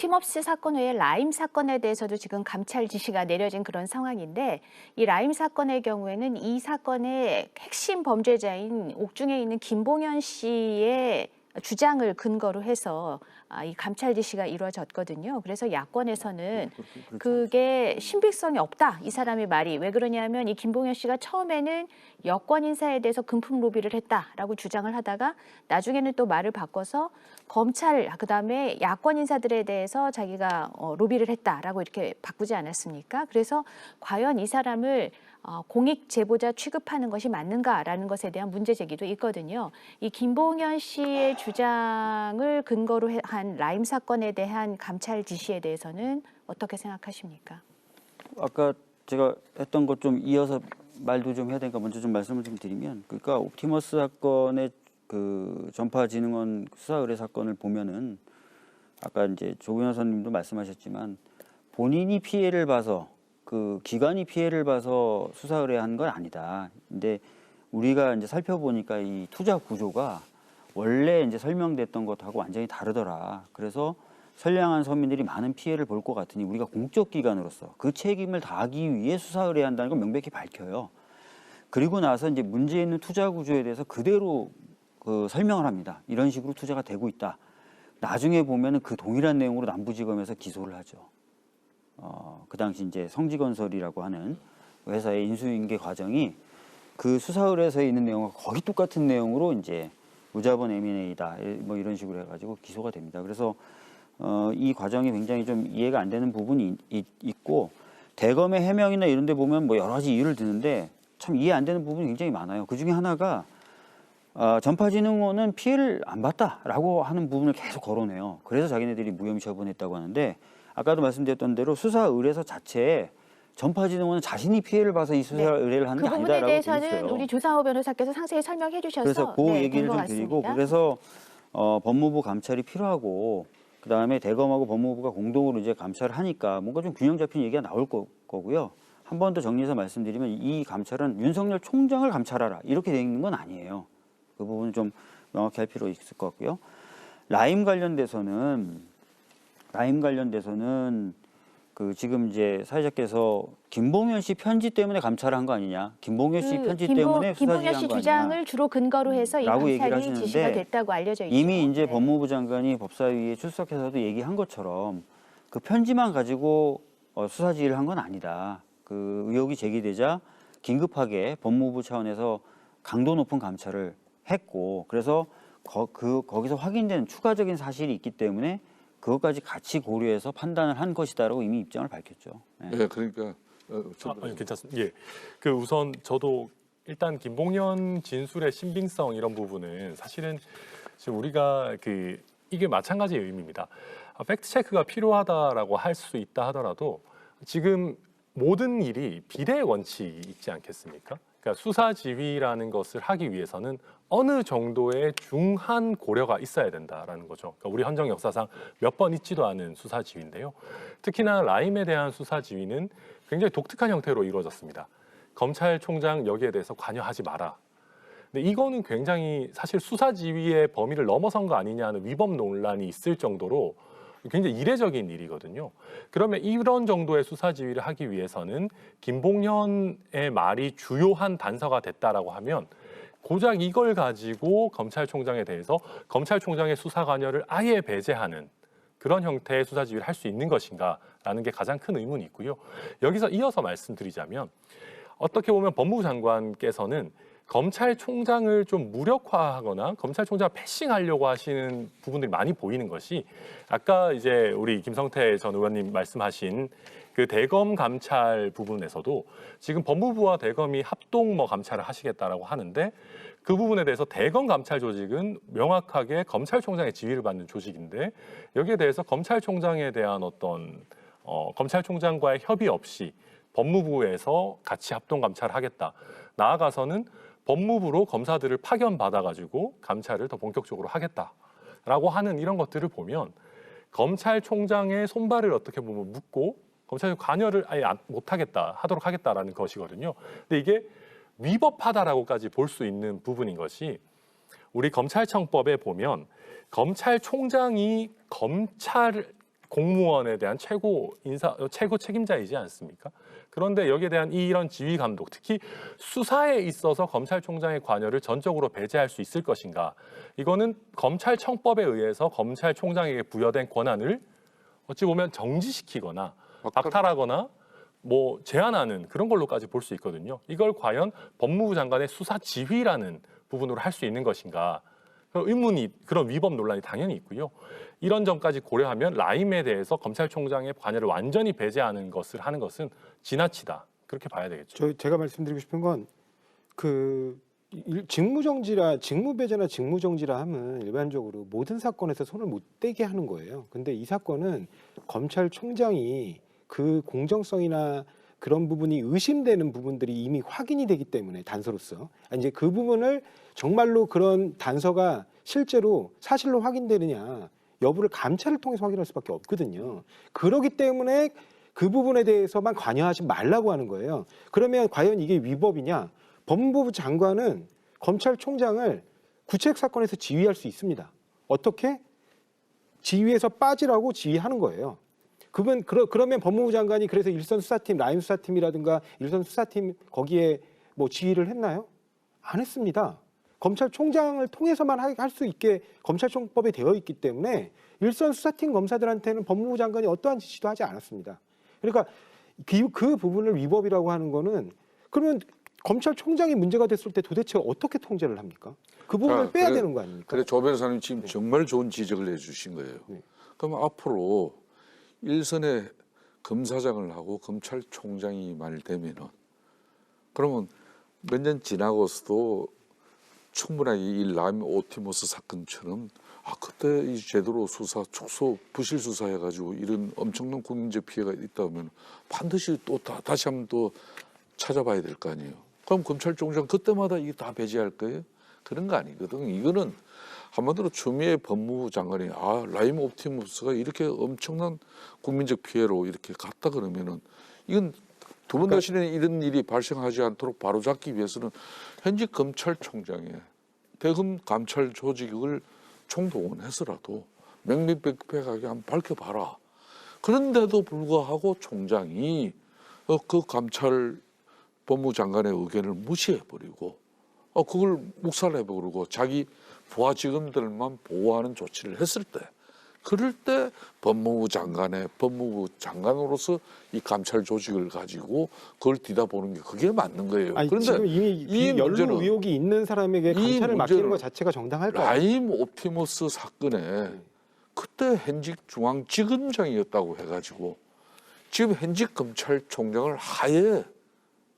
옵티머스 사건 외에 라임 사건에 대해서도 지금 감찰 지시가 내려진 그런 상황인데, 이 라임 사건의 경우에는 이 사건의 핵심 범죄자인 옥중에 있는 김봉현 씨의 주장을 근거로 해서 이 감찰 지시가 이루어졌거든요. 그래서 야권에서는 그게 신빙성이 없다, 이 사람의 말이. 왜 그러냐면 이 김봉현 씨가 처음에는 여권 인사에 대해서 금품 로비를 했다라고 주장을 하다가 나중에는 또 말을 바꿔서 검찰, 그다음에 야권 인사들에 대해서 자기가 로비를 했다라고 이렇게 바꾸지 않았습니까? 그래서 과연 이 사람을 공익 제보자 취급하는 것이 맞는가라는 것에 대한 문제 제기도 있거든요. 이 김봉현 씨의 주장을 근거로 한 라임 사건에 대한 감찰 지시에 대해서는 어떻게 생각하십니까? 아까 제가 했던 것 좀 이어서 말도 좀 해야 되니까 먼저 좀 말씀을 좀 드리면, 그러니까 옵티머스 사건의 그 전파진흥원 수사 의뢰 사건을 보면은 아까 이제 조 변호사님도 말씀하셨지만 본인이 피해를 봐서 그 기관이 피해를 봐서 수사 의뢰한 건 아니다. 근데 우리가 이제 살펴보니까 이 투자 구조가 원래 이제 설명됐던 것하고 완전히 다르더라. 그래서 선량한 서민들이 많은 피해를 볼 것 같으니 우리가 공적 기관으로서 그 책임을 다하기 위해 수사 의뢰한다는 걸 명백히 밝혀요. 그리고 나서 이제 문제 있는 투자 구조에 대해서 그대로 그 설명을 합니다. 이런 식으로 투자가 되고 있다. 나중에 보면은 그 동일한 내용으로 남부지검에서 기소를 하죠. 그 당시 이제 성지건설이라고 하는 회사의 인수인계 과정이 그 수사 의뢰서에 있는 내용과 거의 똑같은 내용으로 이제 무자본 M&A다 뭐 이런 식으로 해가지고 기소가 됩니다. 그래서 이 과정이 굉장히 좀 이해가 안 되는 부분이 있고, 대검의 해명이나 이런 데 보면 뭐 여러 가지 이유를 드는데 참 이해 안 되는 부분이 굉장히 많아요. 그 중에 하나가 전파진흥원은 피해를 안 봤다라고 하는 부분을 계속 거론해요. 그래서 자기네들이 무혐의 처분했다고 하는데, 아까도 말씀드렸던 대로 수사 의뢰서 자체에 전파진흥원은 자신이 피해를 봐서 이 수사 의뢰를 하는 게 아니다라고 그 부분에 돼 있어요. 대해서는 우리 조상호 변호사께서 상세히 설명해 주셔서 그래서 그 얘기를 좀 드리고, 그래서 법무부 감찰이 필요하고, 그 다음에 대검하고 법무부가 공동으로 이제 감찰을 하니까 뭔가 좀 균형 잡힌 얘기가 나올 거고요. 한 번 더 정리해서 말씀드리면 이 감찰은 윤석열 총장을 감찰하라 이렇게 돼 있는 건 아니에요. 그 부분은 좀 명확히 할 필요 있을 것 같고요. 라임 관련돼서는 그 지금 이제 사회자께서 김봉현 씨 편지 때문에 감찰한 거 아니냐, 김봉현 씨 편지 때문에 수사 지휘한 거 아니냐, 김봉현 씨 주장을 주로 근거로 해서 이 감찰이 지시가 됐다고 알려져 있죠. 이미 이제 법무부 장관이 법사위에 출석해서도 얘기한 것처럼 그 편지만 가지고 수사 지휘를 한 건 아니다. 그 의혹이 제기되자 긴급하게 법무부 차원에서 강도 높은 감찰을 했고, 그래서 거기서 확인된 추가적인 사실이 있기 때문에 그것까지 같이 고려해서 판단을 한 것이다라고 이미 입장을 밝혔죠. 네. 네, 그러니까 아니, 괜찮습니다. 예, 그 우선 저도 일단 김봉현 진술의 신빙성 이런 부분은 사실은 지금 우리가 이게 마찬가지의 의미입니다. 팩트 체크가 필요하다라고 할 수 있다 하더라도 지금 모든 일이 비례의 원칙이 있지 않겠습니까? 그러니까 수사 지휘라는 것을 하기 위해서는 어느 정도의 중한 고려가 있어야 된다라는 거죠. 그러니까 우리 헌정 역사상 몇 번 있지도 않은 수사 지휘인데요. 특히나 라임에 대한 수사 지휘는 굉장히 독특한 형태로 이루어졌습니다. 검찰총장 여기에 대해서 관여하지 마라. 근데 이거는 굉장히 사실 수사 지휘의 범위를 넘어선 거 아니냐는 위법 논란이 있을 정도로 굉장히 이례적인 일이거든요. 그러면 이런 정도의 수사 지휘를 하기 위해서는 김봉현의 말이 주요한 단서가 됐다라고 하면 고작 이걸 가지고 검찰총장에 대해서 검찰총장의 수사 관여를 아예 배제하는 그런 형태의 수사 지휘를 할 수 있는 것인가라는 게 가장 큰 의문이 있고요. 여기서 이어서 말씀드리자면 어떻게 보면 법무부 장관께서는 검찰총장을 좀 무력화하거나 검찰총장을 패싱하려고 하시는 부분들이 많이 보이는 것이, 아까 이제 우리 김성태 전 의원님 말씀하신 그 대검 감찰 부분에서도 지금 법무부와 대검이 합동 감찰을 하시겠다라고 하는데, 그 부분에 대해서 대검 감찰 조직은 명확하게 검찰총장의 지휘를 받는 조직인데, 여기에 대해서 검찰총장에 대한 어떤 검찰총장과의 협의 없이 법무부에서 같이 합동 감찰을 하겠다. 나아가서는 법무부로 검사들을 파견받아가지고 감찰을 더 본격적으로 하겠다라고 하는 이런 것들을 보면 검찰총장의 손발을 어떻게 보면 묶고 검찰 관여를 아예 하도록 하겠다라는 것이거든요. 근데 이게 위법하다라고까지 볼 수 있는 부분인 것이, 우리 검찰청법에 보면 검찰총장이 공무원에 대한 최고 책임자이지 않습니까? 그런데 여기에 대한 이런 지휘 감독, 특히 수사에 있어서 검찰총장의 관여를 전적으로 배제할 수 있을 것인가? 이거는 검찰청법에 의해서 검찰총장에게 부여된 권한을 어찌 보면 정지시키거나 박탈하거나 뭐 제한하는 그런 걸로까지 볼 수 있거든요. 이걸 과연 법무부 장관의 수사 지휘라는 부분으로 할 수 있는 것인가? 그런 의문이, 그런 위법 논란이 당연히 있고요. 이런 점까지 고려하면 라임에 대해서 검찰총장의 관여를 완전히 배제하는 것을 하는 것은 지나치다. 그렇게 봐야 되겠죠. 제가 말씀드리고 싶은 건 직무배제나 직무정지라 하면 일반적으로 모든 사건에서 손을 못 대게 하는 거예요. 근데 이 사건은 검찰총장이 그 공정성이나 그런 부분이 의심되는 부분들이 이미 확인이 되기 때문에 단서로서 이제 그 부분을 정말로 그런 단서가 실제로 사실로 확인되느냐 여부를 감찰을 통해서 확인할 수밖에 없거든요. 그렇기 때문에 그 부분에 대해서만 관여하지 말라고 하는 거예요. 그러면 과연 이게 위법이냐? 법무부 장관은 검찰총장을 구체적 사건에서 지휘할 수 있습니다. 어떻게? 지휘에서 빠지라고 지휘하는 거예요. 그러면 법무부 장관이 그래서 일선 수사팀, 라임 수사팀이라든가 일선 수사팀 거기에 뭐 지휘를 했나요? 안 했습니다. 검찰총장을 통해서만 할 수 있게 검찰청법에 되어 있기 때문에 일선 수사팀 검사들한테는 법무부 장관이 어떠한 지시도 하지 않았습니다. 그러니까 그 부분을 위법이라고 하는 거는 그러면 검찰총장이 문제가 됐을 때 도대체 어떻게 통제를 합니까? 그 부분을 빼야 되는 거 아닙니까? 그래 조 변호사님 지금 정말 좋은 지적을 해주신 거예요. 네. 그럼 앞으로 일선에 검사장을 하고 검찰총장이 말되면은 그러면 몇 년 지나고서도 충분하게 이 라임 오티머스 사건처럼 그때 이 제대로 수사 축소 부실 수사해가지고 이런 엄청난 국민적 피해가 있다면 반드시 또 다시 한번 또 찾아봐야 될 거 아니에요. 그럼 검찰총장 그때마다 이게 다 배제할 거예요? 그런 거 아니거든. 이거는 한마디로 추미애 법무부 장관이 라임 옵티머스가 이렇게 엄청난 국민적 피해로 이렇게 갔다 그러면은 이건 두 번 다시는 이런 일이 발생하지 않도록 바로잡기 위해서는 현직 검찰총장의 대검 감찰 조직을 총동원해서라도 명명백백하게 한번 밝혀봐라. 그런데도 불구하고 총장이 그 감찰 법무부 장관의 의견을 무시해버리고 그걸 묵살해버리고 자기 부하 직원들만 보호하는 조치를 했을 때 그럴 때 법무부 장관으로서 이 감찰 조직을 가지고 그걸 뒤다보는 게 그게 맞는 거예요. 그런데 지금 이미 이 연루 의혹이 있는 사람에게 감찰을 맡기는 것 자체가 정당할까요? 라임 옵티머스 사건에 그때 현직 중앙지검장이었다고 해가지고 지금 현직 검찰총장을 하에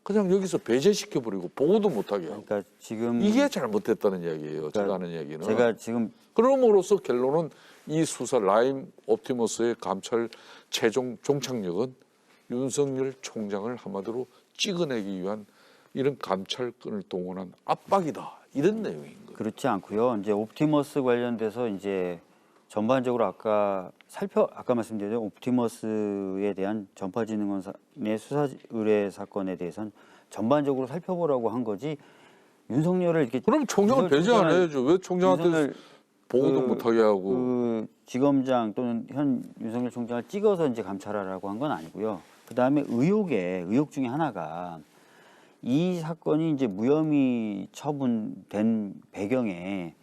그냥 여기서 배제시켜버리고 보고도 못하게 하고 그러니까 지금 이게 잘못됐다는 이야기예요. 제가 하는 이야기는. 제가 지금 그럼으로써 결론은 이 수사 라임 옵티머스의 감찰 최종 종착역은 윤석열 총장을 한마디로 찍어내기 위한 이런 감찰권을 동원한 압박이다. 이런 내용인 거예요. 그렇지 않고요. 이제 옵티머스 관련돼서 이제 전반적으로 아까 말씀드린 옵티머스에 대한 전파진흥원의 수사 의뢰 사건에 대해서는 전반적으로 살펴보라고 한 거지 윤석열을 이렇게 그럼 총장을 배제 안 해야죠. 왜 총장한테 보고도 못하게 하고 그 지검장 또는 현 윤석열 총장을 찍어서 이제 감찰하라고 한 건 아니고요. 그 다음에 의혹 중에 하나가 이 사건이 이제 무혐의 처분된 배경에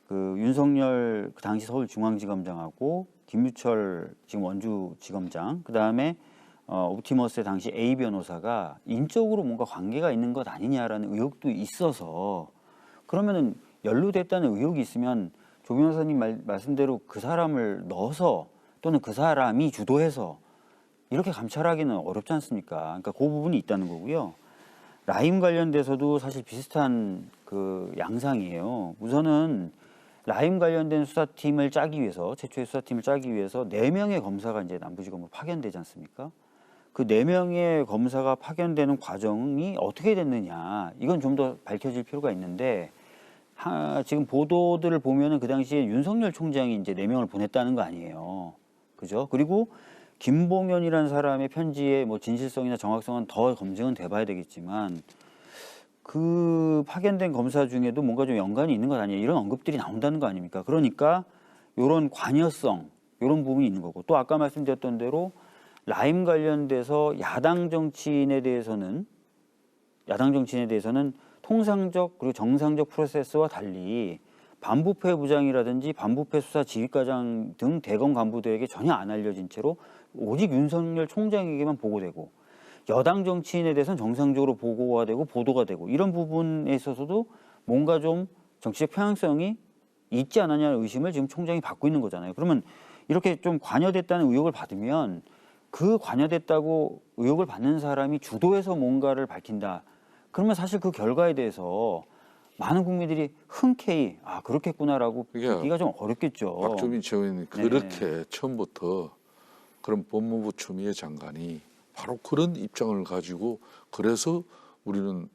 그 윤석열 그 당시 서울중앙지검장하고 김유철 지금 원주지검장 그 다음에 옵티머스의 당시 A 변호사가 인적으로 뭔가 관계가 있는 것 아니냐라는 의혹도 있어서 그러면은 연루됐다는 의혹이 있으면 조 변호사님 말씀대로 그 사람을 넣어서 또는 그 사람이 주도해서 이렇게 감찰하기는 어렵지 않습니까? 그러니까 그 부분이 있다는 거고요. 라임 관련돼서도 사실 비슷한 그 양상이에요. 우선은 라임 관련된 수사팀을 짜기 위해서 최초의 수사팀을 짜기 위해서 4명의 검사가 이제 남부지검으로 파견되지 않습니까? 그 4명의 검사가 파견되는 과정이 어떻게 됐느냐 이건 좀 더 밝혀질 필요가 있는데 지금 보도들을 보면은 그 당시에 윤석열 총장이 이제 4명을 보냈다는 거 아니에요, 그죠? 그리고 김봉현이라는 사람의 편지의 뭐 진실성이나 정확성은 더 검증은 돼봐야 되겠지만 그 파견된 검사 중에도 뭔가 좀 연관이 있는 것 아니에요? 이런 언급들이 나온다는 거 아닙니까? 그러니까 이런 관여성, 이런 부분이 있는 거고 또 아까 말씀드렸던 대로 라임 관련돼서 야당 정치인에 대해서는 통상적 그리고 정상적 프로세스와 달리 반부패 부장이라든지 반부패 수사 지휘과장 등 대검 간부들에게 전혀 안 알려진 채로 오직 윤석열 총장에게만 보고되고 여당 정치인에 대해서는 정상적으로 보고가 되고 보도가 되고 이런 부분에 있어서도 뭔가 좀 정치적 편향성이 있지 않았냐는 의심을 지금 총장이 받고 있는 거잖아요. 그러면 이렇게 좀 관여됐다는 의혹을 받으면 그 관여됐다고 의혹을 받는 사람이 주도해서 뭔가를 밝힌다. 그러면 사실 그 결과에 대해서 많은 국민들이 흔쾌히 아 그렇겠구나라고 그러니까 듣기가 좀 어렵겠죠. 박주민 최고위원이 네. 그렇게 처음부터 그런 법무부 추미애 장관이 바로 그런 입장을 가지고 그래서 우리는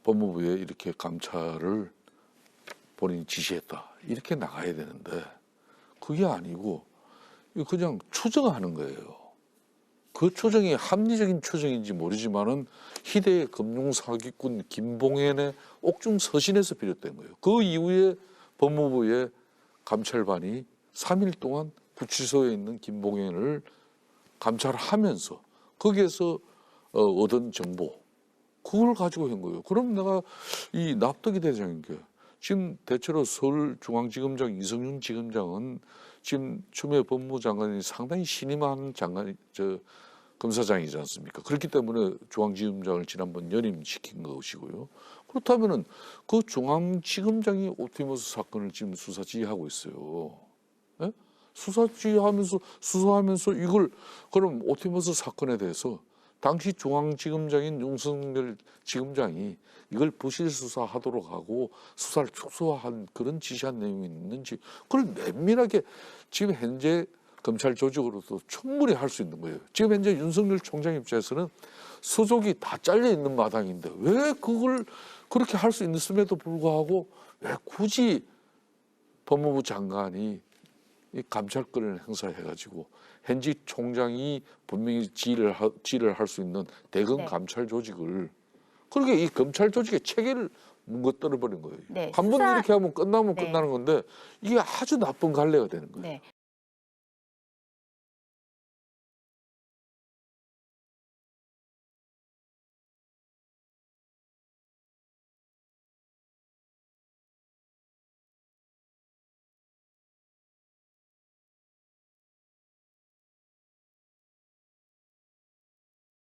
법무부에 이렇게 감찰을 본인이 지시했다 이렇게 나가야 되는데 그게 아니고 그냥 추정하는 거예요. 그 추정이 합리적인 추정인지 모르지만은 희대의 금융사기꾼 김봉현의 옥중 서신에서 비롯된 거예요. 그 이후에 법무부의 감찰반이 3일 동안 구치소에 있는 김봉현을 감찰하면서 거기에서 얻은 정보 그걸 가지고 한 거예요. 그럼 내가 이 납득이 되자는 게 지금 대체로 서울중앙지검장 이성윤 지검장은 지금 추미애 법무장관이 상당히 신임한 검사장이지 않습니까? 그렇기 때문에 중앙지검장을 지난번 연임시킨 것이고요. 그렇다면은 그 중앙지검장이 옵티머스 사건을 지금 수사 지휘하고 있어요. 예? 수사 지휘하면서 이걸 그럼 옵티머스 사건에 대해서 당시 중앙지검장인 윤석열 지검장이 이걸 부실 수사하도록 하고 수사를 축소한 그런 지시한 내용이 있는지 그걸 면밀하게 지금 현재 검찰 조직으로도 충분히 할 수 있는 거예요. 지금 현재 윤석열 총장 입장에서는 수족이 다 잘려 있는 마당인데 왜 그걸 그렇게 할 수 있음에도 불구하고 왜 굳이 법무부 장관이 이 감찰권을 행사해가지고 현직 총장이 분명히 지휘를 할 수 있는 대검 네. 감찰 조직을 그렇게 이 검찰 조직의 체계를 뭉거떨어 버린 거예요. 네, 한 번 수사- 이렇게 하면 끝나는 네. 건데 이게 아주 나쁜 갈래가 되는 거예요. 네.